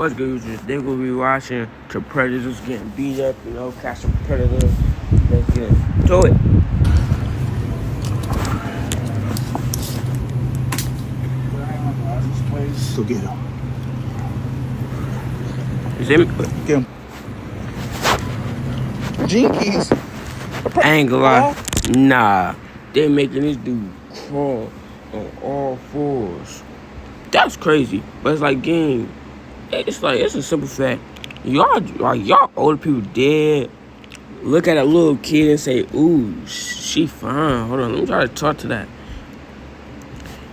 What's good, users? They will be watching the Predators getting beat up, catch some Predators. Let's get to it. Go get him. Is it? Get him. Jinkies. I ain't gonna lie. Nah. They making this dude crawl on all fours. That's crazy. But it's like, gang, it's a simple fact. Y'all older people dead. Look at a little kid and say, ooh, she fine. Hold on, let me try to talk to that.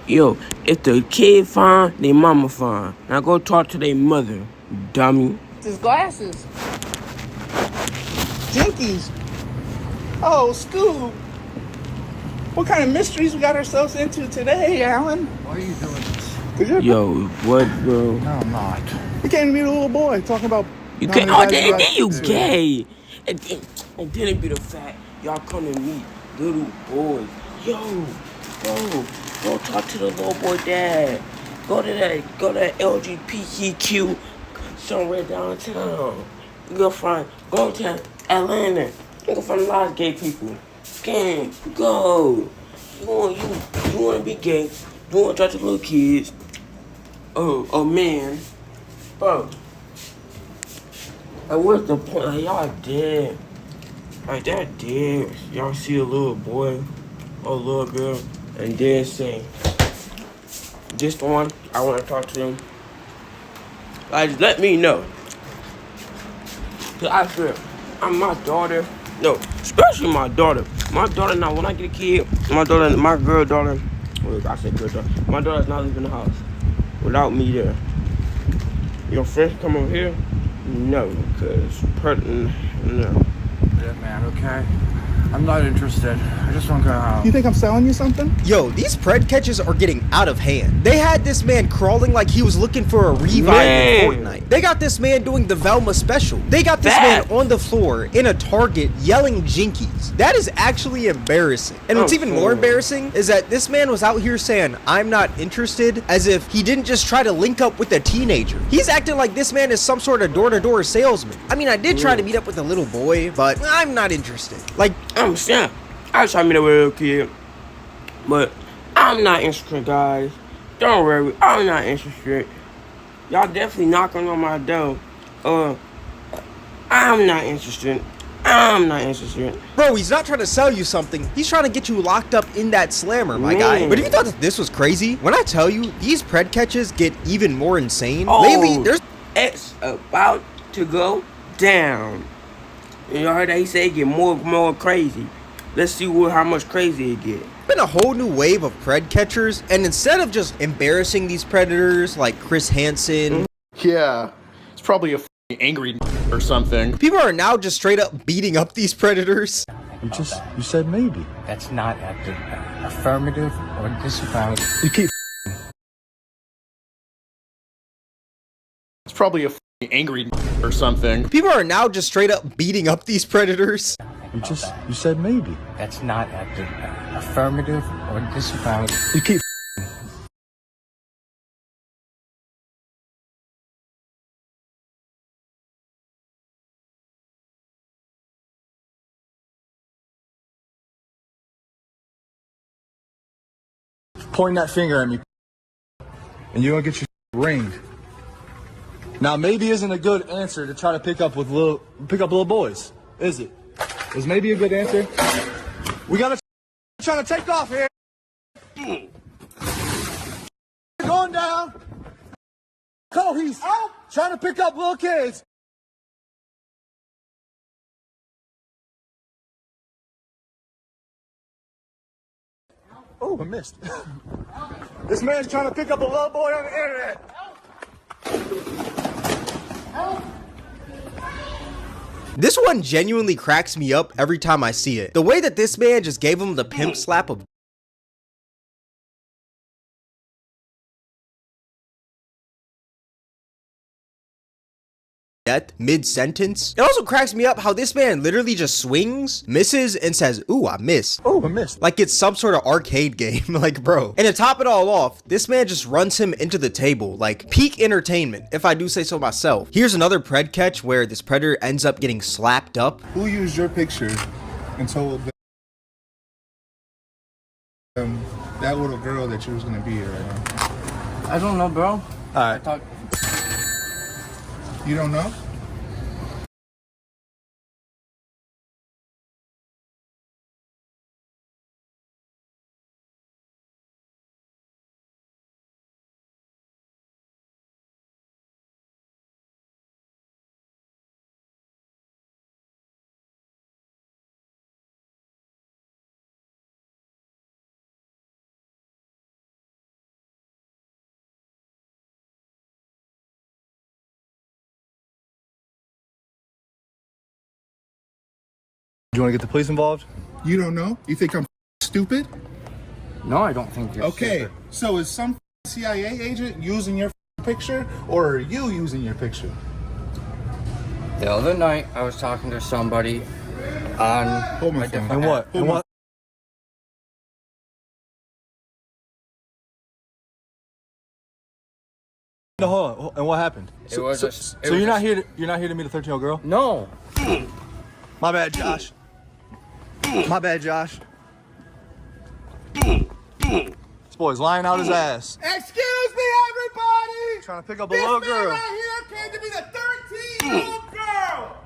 Yo, if the kid fine, they mama fine. Now go talk to their mother, dummy. His glasses. Jinkies. Oh, Scoob. What kind of mysteries we got ourselves into today, Alan? Why are you doing this? Yo, what, bro? No, I'm not. You came to meet a little boy talking about. You can't. Oh, then you gay. And then it be the fact y'all come to meet little boys. Yo, bro, go talk to the little boy dad. Go to that LGBTQ somewhere downtown. You gonna go to Atlanta. You gonna find a lot of gay people. Gang, go. You wanna be gay? You wanna talk to little kids? Oh man, bro. Like, what's the point? Like, y'all dead. Like, that dead. Y'all see a little boy or a little girl and then say, this the one, I want to talk to him. Like, let me know. Cause I swear, my daughter, no, especially my daughter. My daughter now, when I get a kid, my girl daughter, well, I said girl daughter, my daughter's not leaving the house without me there. Your friends come over here? No, because no. Yeah, man, okay? I'm not interested. I just want to go home. You think I'm selling you something? Yo, these pred catches are getting out of hand. They had this man crawling like he was looking for a revive in Fortnite. They got this man doing the Velma special. They got this man on the floor in a Target yelling Jinkies. That is actually embarrassing. And what's even more embarrassing is that this man was out here saying, I'm not interested, as if he didn't just try to link up with a teenager. He's acting like this man is some sort of door-to-door salesman. I mean, I did try to meet up with a little boy, but I'm not interested. Like, I'm saying, I try to meet up with a little kid, but I'm not interested, guys. Don't worry, I'm not interested. Y'all definitely knocking on my door. I'm not interested. I'm not interested. Bro, he's not trying to sell you something. He's trying to get you locked up in that slammer, my guy. But if you thought that this was crazy, when I tell you, these pred catches get even more insane. Lately, it's about to go down. You heard that he said it get more crazy. Let's see how much crazy it get. Been a whole new wave of pred catchers, and instead of just embarrassing these predators like Chris Hansen, yeah, it's probably a angry or something. People are now just straight up beating up these predators. You said maybe. That's not active. Affirmative or disavowed. You keep. It's probably a angry or something. People are now just straight up beating up these predators. You said maybe. That's not active. Affirmative or disavowed. You keep. Pointing that finger at me, and you're gonna get your ringed. Now, maybe isn't a good answer to try to pick up little boys, is it? Is maybe a good answer? We gotta try to take off here. Going down. Oh, he's trying to pick up little kids. Oh, I missed. This man's trying to pick up a little boy on the internet. This one genuinely cracks me up every time I see it. The way that this man just gave him the pimp slap of death mid-sentence. It also cracks me up how this man literally just swings, misses, and says, ooh, I missed. Oh, I missed. Like it's some sort of arcade game. Like, bro. And to top it all off, this man just runs him into the table. Like, peak entertainment, if I do say so myself. Here's another pred catch where this predator ends up getting slapped up. Who used your picture and told them that little girl that you was gonna be here right now? I don't know, bro. All right. You don't know? Do you want to get the police involved? You don't know? You think I'm stupid? No, I don't think you're Okay, stupid. so is some CIA agent using your picture, or are you using your picture? The other night, I was talking to somebody on Hold my a phone. different And what? app. And what? No, hold on. And what happened? It was a- it so was you're not a- here. You're not here to meet a 13-year-old girl. No. My bad, Josh. My bad, Josh. This boy's lying out his ass. Excuse me, everybody! Trying to pick up a little girl. right here came to be the 13-year-old girl!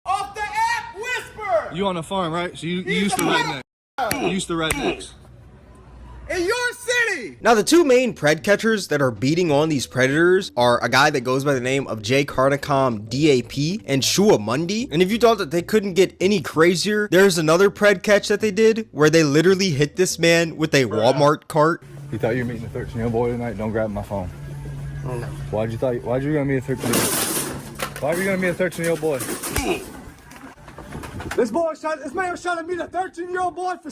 Off the app, whisper! You on the farm, right? So you used to rednecks. You used to rednecks. In your city! Now, the two main pred catchers that are beating on these predators are a guy that goes by the name of Jay Carnicom DAP and Shua Mundi. And if you thought that they couldn't get any crazier, there's another pred catch that they did where they literally hit this man with a Walmart cart. You thought you were meeting a 13-year-old boy tonight? Don't grab my phone. No. Why'd you gonna meet a 13-year-old? Why were you gonna meet a 13-year-old boy? This man was trying to meet a 13-year-old boy for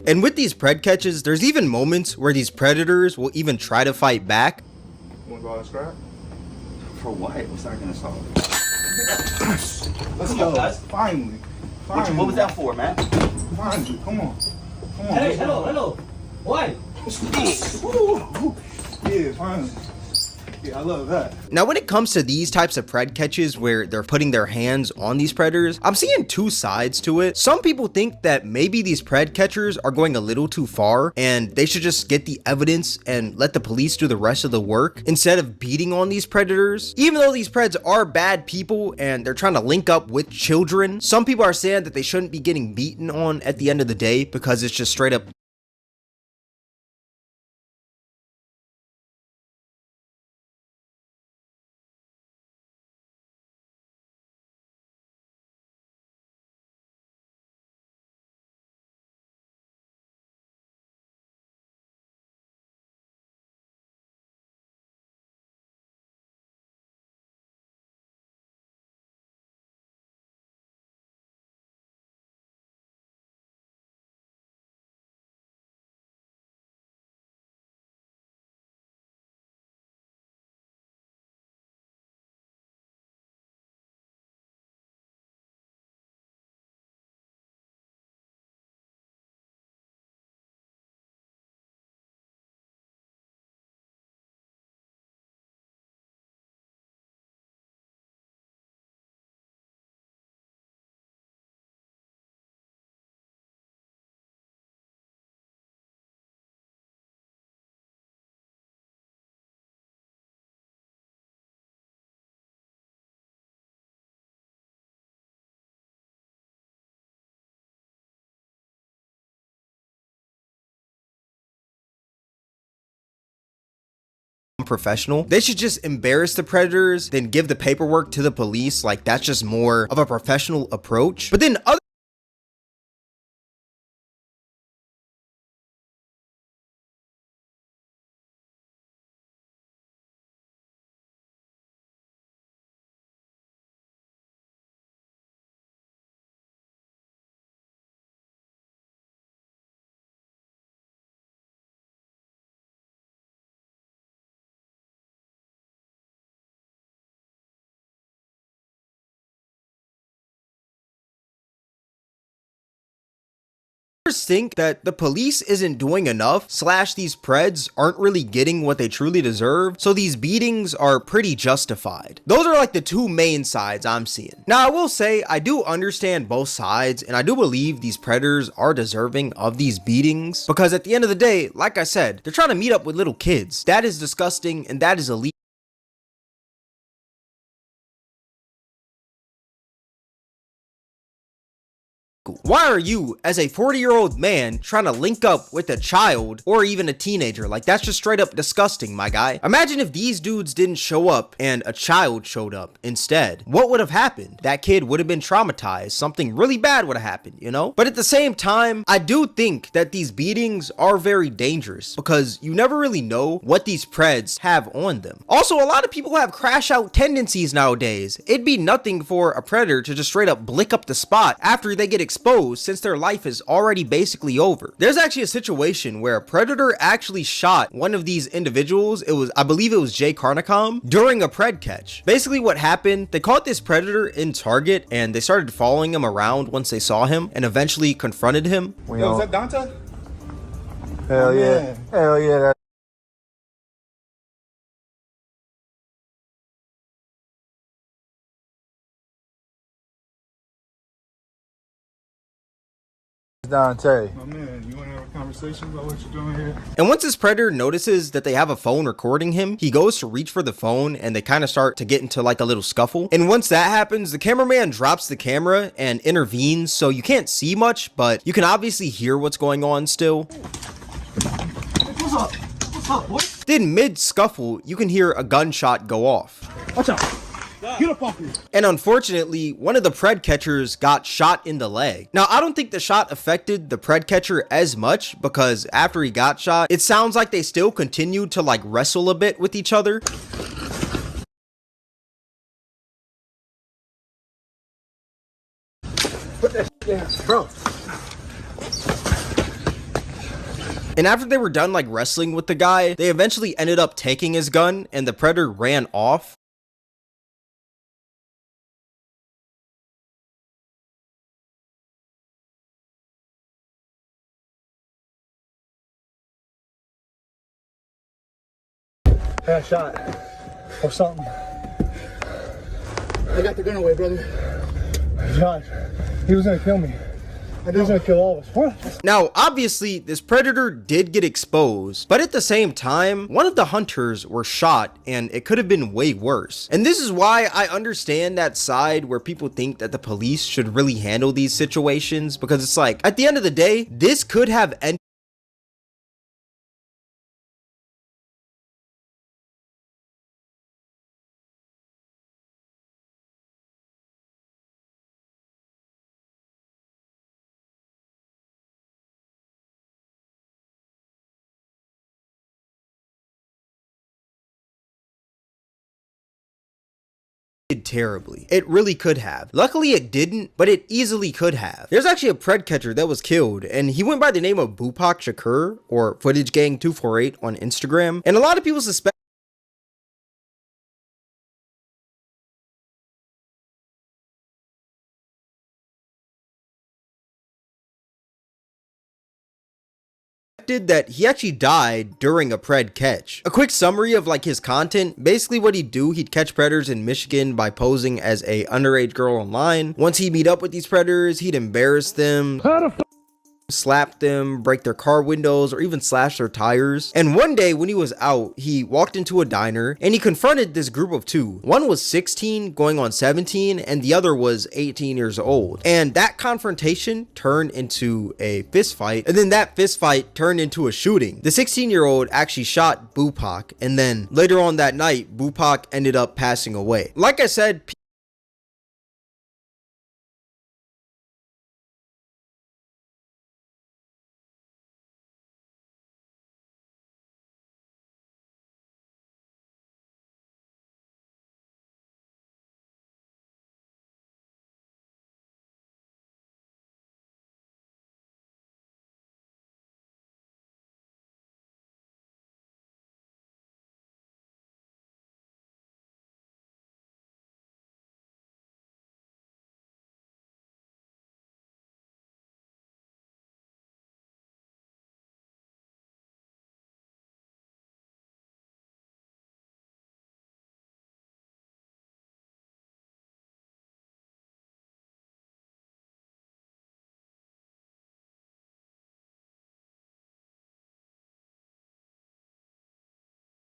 And with these pred catches, there's even moments where these predators will even try to fight back. You wanna go out and scrap? For what? What's that gonna solve? Let's Come go. on, guys. Finally. What was that for, man? Finally. Come on. Come on. Hey, hello. Why? Yeah, finally. Yeah, I love that. Now, when it comes to these types of pred catches where they're putting their hands on these predators, I'm seeing two sides to it. Some people think that maybe these pred catchers are going a little too far and they should just get the evidence and let the police do the rest of the work instead of beating on these predators. Even though these preds are bad people and they're trying to link up with children, some people are saying that they shouldn't be getting beaten on at the end of the day because it's just straight up unprofessional. They should just embarrass the predators, then give the paperwork to the police. Like, that's just more of a professional approach. But then other think that the police isn't doing enough, / these preds aren't really getting what they truly deserve, so these beatings are pretty justified. Those are like the two main sides I'm seeing. Now, I will say I do understand both sides, and I do believe these predators are deserving of these beatings, because at the end of the day, like I said, they're trying to meet up with little kids. That is disgusting, and that is illegal. Why are you, as a 40-year-old man, trying to link up with a child or even a teenager? Like, that's just straight up disgusting, my guy. Imagine if these dudes didn't show up and a child showed up instead. What would have happened? That kid would have been traumatized. Something really bad would have happened, you know? But at the same time, I do think that these beatings are very dangerous because you never really know what these preds have on them. Also, a lot of people have crash out tendencies nowadays. It'd be nothing for a predator to just straight up blick up the spot after they get exposed, since their life is already basically over. There's actually a situation where a predator actually shot one of these individuals. I believe it was Jay Carnicom, during a pred catch. Basically what happened, they caught this predator in Target and they started following him around once they saw him and eventually confronted him. Yo, is that Dante? Hell yeah. Hell yeah. Dante. Oh man, you want to have a conversation about what you're doing here? And once this predator notices that they have a phone recording him, he goes to reach for the phone and they kind of start to get into like a little scuffle. And once that happens, the cameraman drops the camera and intervenes, so you can't see much, but you can obviously hear what's going on still. What's up? What's up, boy? Then mid-scuffle, you can hear a gunshot go off. Watch out. Get up off me. And unfortunately, one of the pred catchers got shot in the leg. Now, I don't think the shot affected the pred catcher as much because after he got shot, it sounds like they still continued to like wrestle a bit with each other. Put that down, bro. And after they were done like wrestling with the guy, they eventually ended up taking his gun and the predator ran off. I got shot. Or something. I got the gun away, brother. Josh, he was gonna kill me. He was gonna kill all of us. What? Now, obviously, this predator did get exposed, but at the same time, one of the hunters were shot, and it could have been way worse. And this is why I understand that side where people think that the police should really handle these situations, because it's like, at the end of the day, this could have ended terribly. It really could have. Luckily it didn't, but it easily could have. There's actually a pred catcher that was killed, and he went by the name of Bupak Shakur, or Footage Gang 248 on Instagram, and a lot of people suspect that he actually died during a pred catch. A quick summary of like his content: basically what he'd do, he'd catch predators in Michigan by posing as a underage girl online. Once he'd meet up with these predators, he'd embarrass them. slap them, break their car windows, or even slash their tires. And one day when he was out, he walked into a diner and he confronted this group of two. One was 16 going on 17 and the other was 18 years old. And that confrontation turned into a fist fight, and then that fist fight turned into a shooting. The 16-year-old actually shot Bupac, and then later on that night, Bupac ended up passing away. Like I said,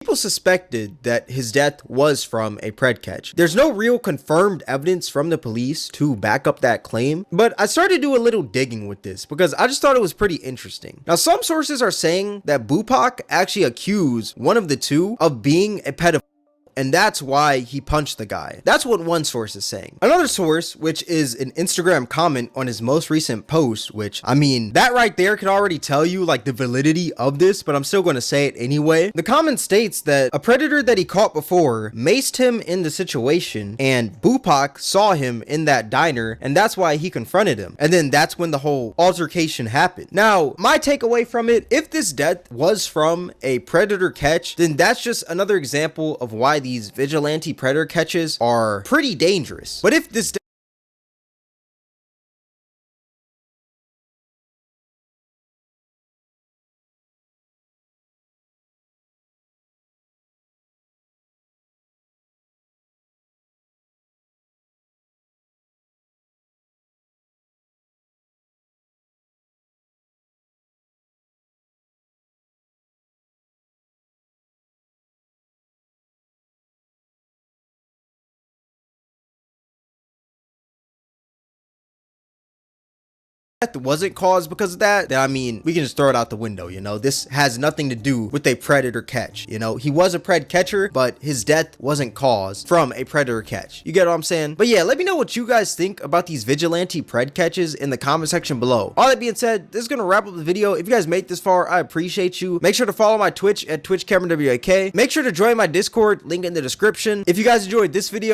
people suspected that his death was from a pred catch. There's no real confirmed evidence from the police to back up that claim, but I started to do a little digging with this because I just thought it was pretty interesting. Now, some sources are saying that Bupac actually accused one of the two of being a pedophile, and that's why he punched the guy. That's what one source is saying. Another source, which is an Instagram comment on his most recent post, which, I mean, that right there can already tell you like the validity of this, but I'm still going to say it anyway. The comment states that a predator that he caught before maced him in the situation, and Bupac saw him in that diner, and that's why he confronted him. And then that's when the whole altercation happened. Now, my takeaway from it, if this death was from a predator catch, then that's just another example of why these vigilante predator catches are pretty dangerous. But if this death wasn't caused because of that, then I mean, we can just throw it out the window, you know? This has nothing to do with a predator catch, you know? He was a pred catcher, but his death wasn't caused from a predator catch. You get what I'm saying? But yeah, let me know what you guys think about these vigilante pred catches in the comment section below. All that being said, this is gonna wrap up the video. If you guys made this far, I appreciate you. Make sure to follow my Twitch at TwitchCameronWAK. Make sure to join my Discord, link in the description. If you guys enjoyed this video,